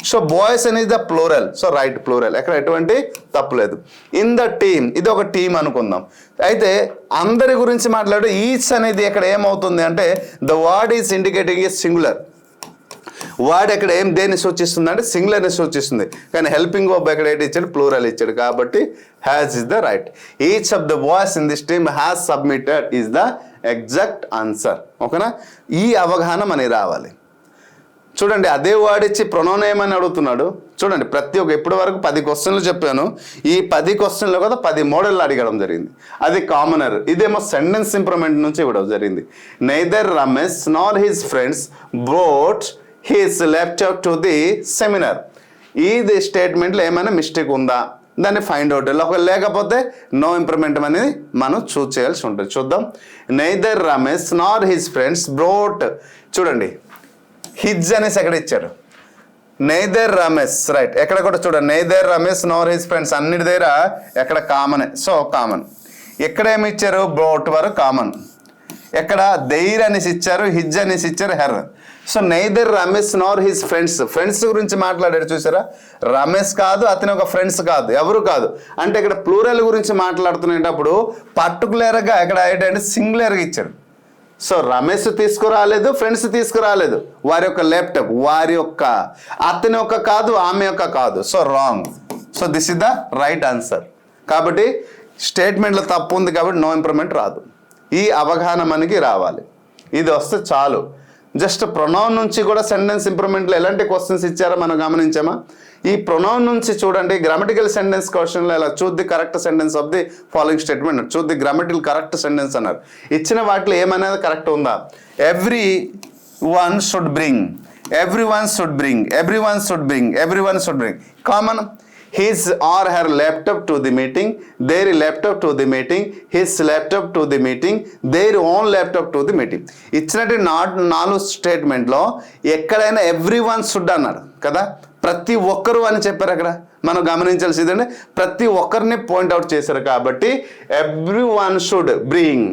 సో బాయ్స్ అనేది the plural. So right plural, ఎక్కడ ఎటువంటి తప్పులేదు. ఇన్ ద టీమ్ ఇది ఒక టీమ్ అనుకుందాం. అయితే అందరి గురించి మాట్లాడు ఈచ్ అనేది ఇక్కడ ఏమవుతుంది అంటే the word is indicating A singular. Word ఎక్కడ దేన్ని సూచిస్తుంది అంటే సింగులర్ని సూచిస్తుంది. కానీ హెల్పింగ్ వర్బ్ ఎక్కడ ఏంటి ఇచ్చాడు, ప్లూరల్ ఇచ్చాడు. కాబట్టి has is the right. Each of the boys in this team has submitted is the exact answer. ఓకేనా, ఈ అవగాహన మనకి రావాలి. చూడండి అదే వర్డ్ ఇచ్చి ప్రొనౌన్ ఏమని అడుగుతున్నాడు. చూడండి ప్రతి ఒక్క ఇప్పటి వరకు 10 క్వశ్చన్లు చెప్పాను. ఈ 10 క్వశ్చన్లో కదా 10 మోడల్ అడగడం జరిగింది. అది కామనర్. ఇదేమో సెంటెన్స్ ఇంప్రూవ్మెంట్ నుంచి ఇవ్వడం జరిగింది. Neither Ramesh nor his friends brought his laptop to the seminar. ఇది స్టేట్మెంట్లో ఏమైనా మిస్టేక్ ఉందా దాన్ని ఫైండ్ అవుట్. ఒకవేళ లేకపోతే నో ఇంప్రూవ్మెంట్ అనేది మనం చూస్ చేయాల్సి ఉంటుంది. చూద్దాం. Neither Ramesh nor his friends brought. చూడండి హిజ్ అనేసి ఎక్కడ ఇచ్చారు, నైదర్ రమేష్ రైట్. ఎక్కడ కూడా చూడండి neither Ramesh nor his friends అన్నిటి దగ్గర ఎక్కడ కామనే. So common. ఎక్కడ ఏమి ఇచ్చారు, బ్రోట్ వరకు కామన్. ఎక్కడ దెయిర్ అనేసి ఇచ్చారు, హిజ్ అనేసి ఇచ్చారు, హెర్. సో నైదర్ రమేష్ నార్ హిజ్ ఫ్రెండ్స్. ఫ్రెండ్స్ గురించి మాట్లాడారు చూసారా, రమేష్ కాదు, అతని ఒక ఫ్రెండ్స్ కాదు, ఎవరు కాదు. అంటే ఇక్కడ ప్లూరల్ గురించి మాట్లాడుతునేటప్పుడు పర్టికులర్గా ఇక్కడ ఏంటంటే సింగులర్గా ఇచ్చారు. సో రమేష్ తీసుకురాలేదు, ఫ్రెండ్స్ తీసుకురాలేదు, వారి యొక్క ల్యాప్టాప్, వారి యొక్క, అతని యొక్క కాదు, ఆమె యొక్క కాదు. So wrong. So this is the right answer. కాబట్టి స్టేట్మెంట్లో తప్పు ఉంది కాబట్టి నో ఇంప్రూవ్మెంట్ రాదు. ఈ అవగాహన మనకి రావాలి. ఇది వస్తే చాలు. జస్ట్ ప్రొనౌన్ నుంచి కూడా సెంటెన్స్ ఇంప్రూవ్మెంట్లో ఎలాంటి క్వశ్చన్స్ ఇచ్చారో మనం గమనించామా. ఈ ప్రొనౌన్ నుంచి చూడండి గ్రామటికల్ సెంటెన్స్ క్వశ్చన్లో ఇలా choose the correct sentence of the following statement, choose the grammatical correct sentence అన్నారు. ఇచ్చిన వాటిలో ఏమనేది కరెక్ట్ ఉందా. Everyone should bring, everyone should bring, everyone should bring, everyone should bring. Common. his or her laptop to the meeting, their laptop to the meeting, his laptop to the meeting, their own laptop to the meeting. ఇచ్చినట్టు 4 స్టేట్మెంట్లో ఎక్కడైనా ఎవ్రీ వన్ షుడ్ అన్నారు కదా, ప్రతి ఒక్కరు అని చెప్పారు. అక్కడ మనం గమనించాల్సింది అంటే ప్రతి ఒక్కరిని పాయింట్అవుట్ చేశారు. కాబట్టి every one should bring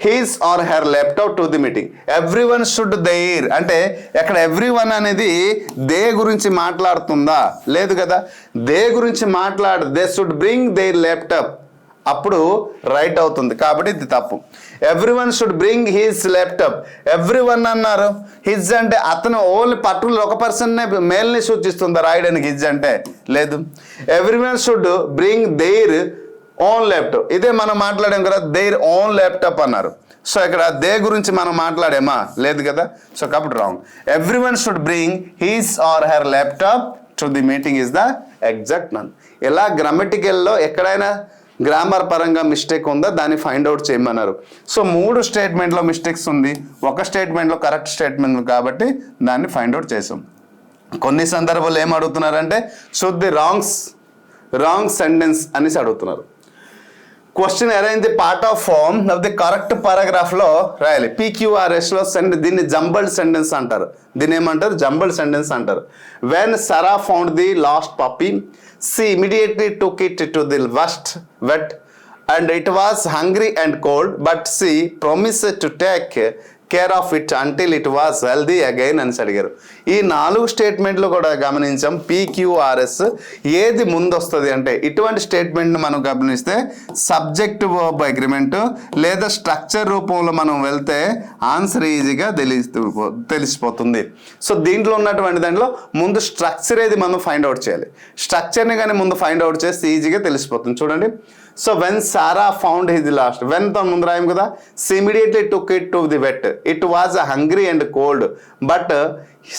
his or her laptop to the meeting. everyone should their అంటే ఎక్కడ everyone అనేది దే గురించి మాట్లాడుతుందా, లేదు కదా. దే గురించి they should bring their laptop, అప్పుడు రైట్ అవుతుంది. కాబట్టి ఇది తప్పు. everyone should bring his laptop. everyone అన్నారు. హిజ్ అంటే అతను ఓన్లీ పర్టికులర్ ఒక పర్సన్నే మేల్ని సూచిస్తుందా రాయడానికి హిజ్ అంటే, లేదు. everyone should bring their own laptop. ఇదే మనం మాట్లాడాం కదా, దేర్ ఓన్ ల్యాప్టాప్ అన్నారు. సో ఇక్కడ దే గురించి మనం మాట్లాడామా, లేదు కదా. సో కాబట్టి wrong. Everyone should bring his or her laptop to the meeting is the exact one. ఇలా గ్రామటికల్లో ఎక్కడైనా గ్రామర్ పరంగా మిస్టేక్ ఉందా దాన్ని ఫైండ్ అవుట్ చేయమన్నారు. సో 3 స్టేట్మెంట్లో మిస్టేక్స్ ఉంది, ఒక స్టేట్మెంట్లో కరెక్ట్ స్టేట్మెంట్ కాబట్టి దాన్ని ఫైండ్ అవుట్ చేసాం. కొన్ని సందర్భాల్లో ఏం అడుగుతున్నారంటే షుడ్ ది రాంగ్ సెంటెన్స్ అనేసి అడుగుతున్నారు. Question arrange the part of form of the correct పారాగ్రాఫ్లో రాయాలి. PQRSలో దీన్ని జంబల్డ్ సెంటెన్స్ అంటారు. దీన్ని ఏమంటారు, జంబల్డ్ సెంటెన్స్ అంటారు. When Sarah found the lost puppy, she immediately took it to the vet and it was hungry and cold, but she promised to take care of it until it was healthy again అని అడిగారు. ఈ 4 స్టేట్మెంట్లు కూడా గమనించాం. PQRS ఏది ముందు వస్తుంది అంటే ఇటువంటి స్టేట్మెంట్ని మనం గమనిస్తే సబ్జెక్ట్ వర్బ్ అగ్రిమెంట్ లేదా స్ట్రక్చర్ రూపంలో మనం వెళ్తే ఆన్సర్ ఈజీగా తెలిసిపోతుంది. సో దీంట్లో ఉన్నటువంటి దాంట్లో ముందు స్ట్రక్చర్ ఏది మనం ఫైండ్ అవుట్ చేయాలి. స్ట్రక్చర్ని కానీ ముందు ఫైండ్ అవుట్ చేస్తే ఈజీగా తెలిసిపోతుంది. చూడండి, so when Sarah found his lost, when తో ముందు రాయం కదా, she immediately took it to the vet. It was hungry and cold, but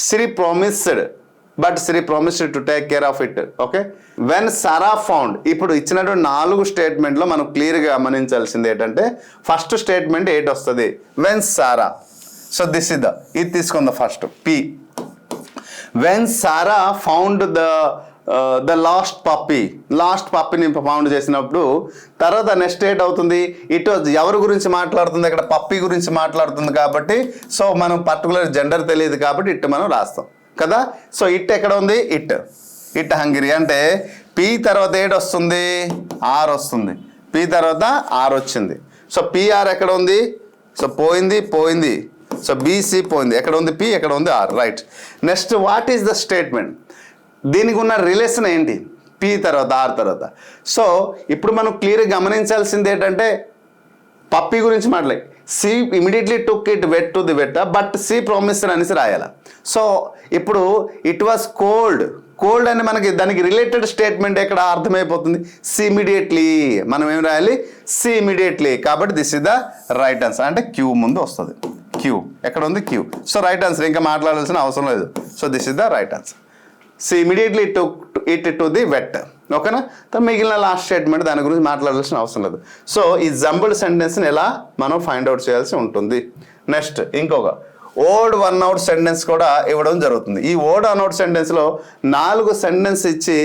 Sri promised to take care of it. Okay, when Sarah found, ఇప్పుడు ఇచ్చినటువంటి 4 స్టేట్మెంట్లో మనం క్లియర్గా గమనించాల్సింది ఏంటంటే ఫస్ట్ స్టేట్మెంట్ ఏంటి వస్తుంది, when Sarah. So this is ఇది తీసుకుందాం first P. When Sarah found the lost పప్పీని ఫౌండ్ చేసినప్పుడు తర్వాత నెక్స్ట్ ఏట్ అవుతుంది, ఇటు ఎవరి గురించి మాట్లాడుతుంది, ఇక్కడ పప్పీ గురించి మాట్లాడుతుంది కాబట్టి సో మనం పర్టికులర్ జెండర్ తెలియదు కాబట్టి ఇట్ మనం రాస్తాం కదా. సో ఇట్ ఎక్కడ ఉంది, ఇట్ హంగరీ అంటే పి తర్వాత ఏడు వస్తుంది, ఆర్ వస్తుంది. పి తర్వాత ఆర్ వచ్చింది. సో పిఆర్ ఎక్కడ ఉంది, సో పోయింది. సో బీసీ పోయింది. ఎక్కడ ఉంది పి, ఎక్కడ ఉంది R, right. Next what is the statement, దీనికి ఉన్న రిలేషన్ ఏంటి, పి తర్వాత ఆర్ తర్వాత. సో ఇప్పుడు మనం క్లియర్గా గమనించాల్సింది ఏంటంటే పప్పీ గురించి మాట్లాడి she immediately took it vet to the vet, but she promised అనేసి రాయాల. సో ఇప్పుడు ఇట్ వాస్ కోల్డ్ అని మనకి దానికి రిలేటెడ్ స్టేట్మెంట్ ఎక్కడ అర్థమైపోతుంది, సి ఇమీడియట్లీ. మనం ఏం రాయాలి, సి ఇమీడియట్లీ. కాబట్టి this is the right answer. అంటే క్యూ ముందు వస్తుంది. క్యూ ఎక్కడ ఉంది, క్యూ. సో రైట్ ఆన్సర్, ఇంకా మాట్లాడాల్సిన అవసరం లేదు. So this is the right answer. So immediately it to the vet. ఓకేనా. మిగిలిన లాస్ట్ స్టేట్మెంట్ దాని గురించి మాట్లాడాల్సిన అవసరం లేదు. సో ఈ జంబుల్డ్ సెంటెన్స్ని ఎలా మనం ఫైండ్ అవుట్ చేయాల్సి ఉంటుంది. నెక్స్ట్ ఇంకొక ఓడ్ 1 అవుట్ సెంటెన్స్ కూడా ఇవ్వడం జరుగుతుంది. ఈ ఓడ్ 1 అవుట్ సెంటెన్స్లో 4 సెంటెన్స్ ఇచ్చి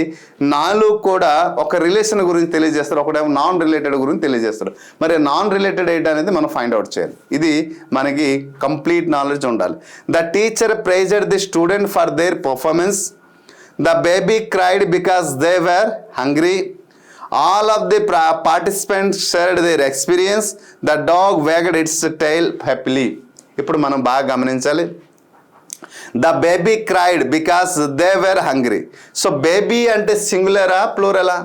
4 కూడా ఒక రిలేషన్ గురించి తెలియజేస్తారు, ఒకటేమో నాన్ రిలేటెడ్ గురించి తెలియజేస్తారు. మరి నాన్ రిలేటెడ్ ఏంటి అనేది మనం ఫైండ్ అవుట్ చేయాలి. ఇది మనకి కంప్లీట్ నాలెడ్జ్ ఉండాలి. The teacher praised the student for their performance. The baby cried because they were hungry. All of the participants shared their experience. The dog wagged its tail happily. ఇప్పుడు మనం బాగా గమనించాలి. The baby cried because they were hungry. So baby అంటే సింగులరా ప్లూరలా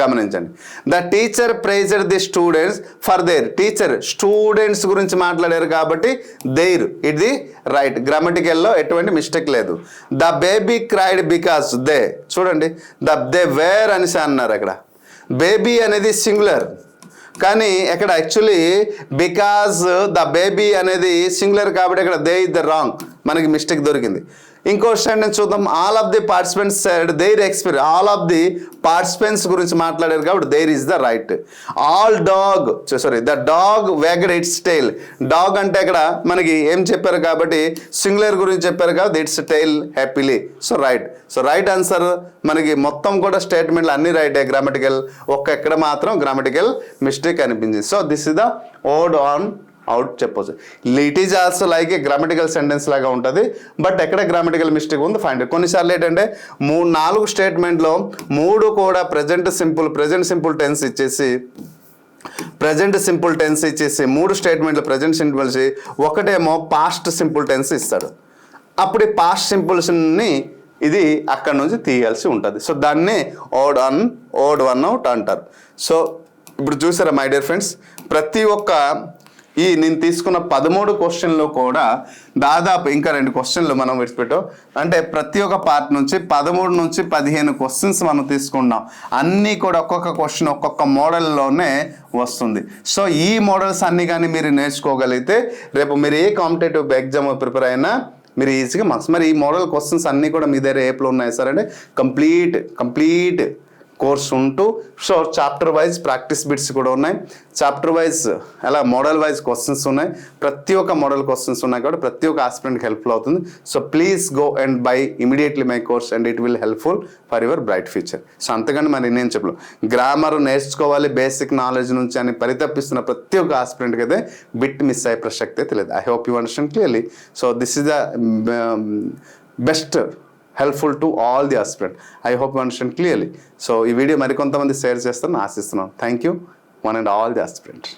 గమనించండి. The teacher praised the students for their, teacher students గురించి మాట్లాడారు కాబట్టి దేర్, ఇది రైట్. గ్రామటికల్లో ఎటువంటి మిస్టేక్ లేదు. The baby cried because they, చూడండి దే వేర్ అనేసి అన్నారు. అక్కడ బేబీ అనేది సింగులర్ కానీ ఇక్కడ యాక్చువల్లీ బికాజ్ ద బేబీ అనేది సింగులర్ కాబట్టి ఇక్కడ దే ఇస్ ద రాంగ్, మనకి మిస్టేక్ దొరికింది. ఇంకో స్టేట్మెంట్ చూద్దాం. All of the participants said their experience. All of the participants గురించి మాట్లాడారు కాబట్టి their is the right. The dog wagged its tail. Dog అంటే ఇక్కడ మనకి ఏం చెప్పారు కాబట్టి సింగులర్ గురించి చెప్పారు కాబట్టి its tail happily. So right. So right answer మనకి మొత్తం కూడా స్టేట్మెంట్లు అన్ని రైటే గ్రామటికల్, ఎక్కడ మాత్రం గ్రామటికల్ మిస్టేక్ అనిపించింది. So this is the odd one out చెప్పొచ్చు. It is also like a grammatical sentence లాగా ఉంటుంది, బట్ ఎక్కడ గ్రామటికల్ మిస్టేక్ ఉంది ఫైండ్. కొన్నిసార్లు ఏంటంటే 4 స్టేట్మెంట్లో 3 కూడా ప్రజెంట్ సింపుల్ టెన్స్ ఇచ్చేసి 3 స్టేట్మెంట్లు ప్రజెంట్ సింపుల్స్, ఒకటేమో పాస్ట్ సింపుల్ టెన్స్ ఇస్తాడు. అప్పుడు ఈ పాస్ట్ సింపుల్స్ని ఇది అక్కడ నుంచి తీయాల్సి ఉంటుంది. సో దాన్నే ఓడ్ 1 అవుట్ అంటారు. సో ఇప్పుడు చూసారా మై డియర్ ఫ్రెండ్స్, ప్రతి ఒక్క నేను తీసుకున్న 13 క్వశ్చన్లు కూడా దాదాపు ఇంకా 2 క్వశ్చన్లు మనం విడిచిపెట్టాం. అంటే ప్రతి ఒక్క పార్ట్ నుంచి 13 నుంచి 15 క్వశ్చన్స్ మనం తీసుకున్నాం. అన్నీ కూడా ఒక్కొక్క క్వశ్చన్ ఒక్కొక్క మోడల్లోనే వస్తుంది. సో ఈ మోడల్స్ అన్నీ కానీ మీరు నేర్చుకోగలిగితే రేపు మీరు ఏ కాంపిటేటివ్ ఎగ్జామ్ ప్రిపేర్ అయినా మీరు ఈజీగా మార్క్స్. మరి ఈ మోడల్ క్వశ్చన్స్ అన్నీ కూడా మీ దగ్గర ఏప్లో ఉన్నాయి సార్ అంటే కంప్లీట్ కోర్స్ ఉంటూ so chapter wise practice bits కూడా ఉన్నాయి, చాప్టర్ వైజ్ అలా మోడల్ వైజ్ క్వశ్చన్స్ ఉన్నాయి, ప్రతి ఒక్క మోడల్ క్వశ్చన్స్ ఉన్నాయి కాబట్టి ప్రతి ఒక్క ఆస్పిరెంట్కి హెల్ప్ఫుల్ అవుతుంది. So please go and by immediately my course and it will helpful for your bright future. So అంతకంటే మరి నేను చెప్పను, గ్రామర్ నేర్చుకోవాలి బేసిక్ నాలెడ్జ్ నుంచి అని పరితపిస్తున్న ప్రతి ఒక్క ఆస్పిరెంట్కి అయితే బిట్ మిస్ అయ్యే ప్రసక్తి అయితే లేదు. I hope you understand clearly. So this is the best helpful to all the aspirants. I hope you understand clearly. So, ఈ వీడియో మరికొంతమంది షేర్ చేస్తారని ఆశిస్తున్నాను. Thank you, one and all the aspirants.